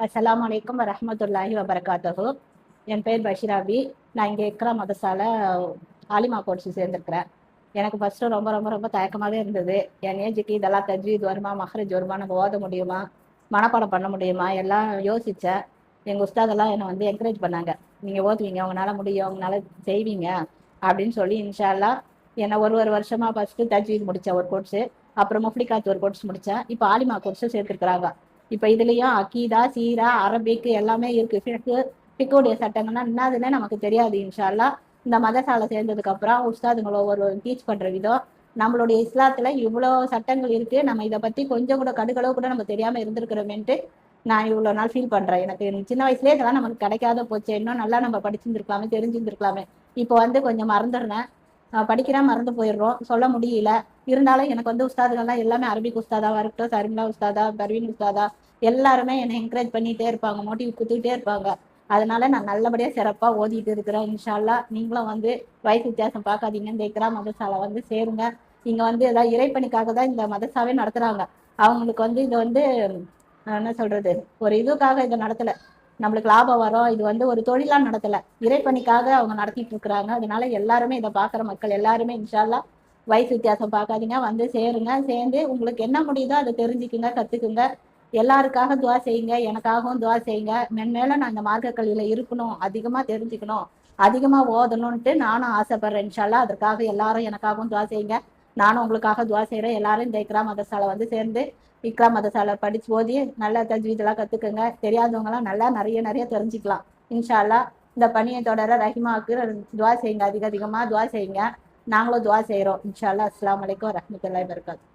அஸ்ஸலாமு அலைக்கும் வரஹ்மத்துல்லாஹி வபரகாத்துஹு. என் பேர் பஷீராபி. நான் இங்கே இக்ரா மதசால ஆலிமா கோர்ஸ் சேர்ந்துருக்கிறேன். எனக்கு ஃபஸ்ட்டு ரொம்ப ரொம்ப ரொம்ப தயக்கமாகவே இருந்தது. என் ஏஜுக்கு இதெல்லாம் தஜ்வீத் வருமா, மஹ்ரஜ் வருமா, நம்ம ஓத முடியுமா, மனப்பாடம் பண்ண முடியுமா எல்லாம் யோசித்தேன். எங்கள் உஸ்தாதெல்லாம் என்னை வந்து என்கரேஜ் பண்ணாங்க. நீங்கள் ஓதுவீங்க, உங்களால் முடியும், உங்களால் செய்வீங்க அப்படின்னு சொல்லி இன்ஷா அல்லாஹ் என்னை ஒரு வருஷமாக ஃபஸ்ட்டு தஜ்வீத் முடித்தேன் ஒரு கோர்ஸு, அப்புறம் முஃப்லிகாத் ஒரு கோர்ஸ் முடித்தேன். இப்போ ஆலிமா கோர்ஸு சேர்த்துருக்குறாங்க. இப்போ இதுலேயும் அக்கீதா, சீரா, அரபிக் எல்லாமே இருக்குது. ஃபிக்குடைய சட்டங்கள்லாம் என்னதுன்னே நமக்கு தெரியாது. இன்ஷா அல்லாஹ் இந்த மதசாலை சேர்ந்ததுக்கு அப்புறம் உஸ்தாதுங்களை ஒரு டீச் பண்ற விதம், நம்மளுடைய இஸ்லாத்துல இவ்வளோ சட்டங்கள் இருக்கு, நம்ம இதை பத்தி கொஞ்சம் கூட கடுகளவு கூட நம்ம தெரியாம இருந்திருக்கிறோமேன்ட்டு நான் இவ்வளோ நாள் ஃபீல் பண்றேன். எனக்கு சின்ன வயசுலேயே இதெல்லாம் நமக்கு கிடைக்காத போச்சு, இன்னும் நல்லா நம்ம படிச்சிருந்துருக்கலாமே, தெரிஞ்சிருந்துருக்கலாமே. இப்போ வந்து கொஞ்சம் மறந்துடுறேன், படிக்கிறேன், மறந்து போயிடுறோம், சொல்ல முடியல. இருந்தாலும் எனக்கு வந்து உஸ்தாதுகள்லாம் எல்லாமே அரபிக் உஸ்தாதாவா இருக்கட்டும், சர்மிளா உஸ்தாதா, பர்வீன் உஸ்தாதா, எல்லாருமே என்னை என்கரேஜ் பண்ணிட்டே இருப்பாங்க, மோட்டிவ் கொடுத்துக்கிட்டே இருப்பாங்க. அதனால நான் நல்லபடியா சிறப்பா ஓதிட்டு இருக்கிறேன். இன்ஷா அல்லாஹ் நீங்களும் வந்து வயசு வித்தியாசம் பார்க்காதீங்க, இந்த இக்ரா மதரசால வந்து சேருங்க. இங்க வந்து ஏதாவது இறைப்பணிக்காக தான் இந்த மதரசாவே நடத்துறாங்க. அவங்களுக்கு வந்து இது வந்து என்ன சொல்றது, ஒரு இதுக்காக இதை நடத்தல, நம்மளுக்கு லாபம் வரும், இது வந்து ஒரு தொழிலா நடத்தல, இறைப்பணிக்காக அவங்க நடத்திட்டு இருக்கிறாங்க. அதனால எல்லாருமே இதை பாக்குற மக்கள் எல்லாருமே இன்ஷா அல்லாஹ் வயசு வித்தியாசம் பார்க்காதீங்க, வந்து சேருங்க. சேர்ந்து உங்களுக்கு என்ன முடியுதோ அதை தெரிஞ்சுக்குங்க, கத்துக்குங்க. எல்லாருக்காக துவா செய்யுங்க, எனக்காகவும் துவா செய்யுங்க. மென்மேலும் நான் இந்த மார்க்க கல்வியில இருக்கணும், அதிகமா தெரிஞ்சுக்கணும், அதிகமா ஓதணும்ட்டு நானும் ஆசைப்படுறேன். இன்ஷா அல்லாஹ் அதற்காக எல்லாரும் எனக்காகவும் துவா செய்யுங்க. நானும் உங்களுக்காக துவா செய்யறேன். எல்லாரும் இந்த இக்ரா மதரசால வந்து சேர்ந்து இக்ரா மதரசால படிச்சு ஓதி நல்லா தஜ்வீதெல்லாம் கத்துக்குங்க. தெரியாதவங்க எல்லாம் நல்லா நிறைய நிறைய தெரிஞ்சுக்கலாம். இன்ஷா அல்லாஹ் இந்த பணியை தொடர ரஹிமாவுக்கு துவா செய்யுங்க, அதிகமா துவா செய்யுங்க. நாங்களும் துவா செய்யறோம். இன்ஷா அல்லாஹ். அஸ்ஸலாமு அலைக்கும் வரஹ்மத்துல்லாஹி வபரகாத்துஹு.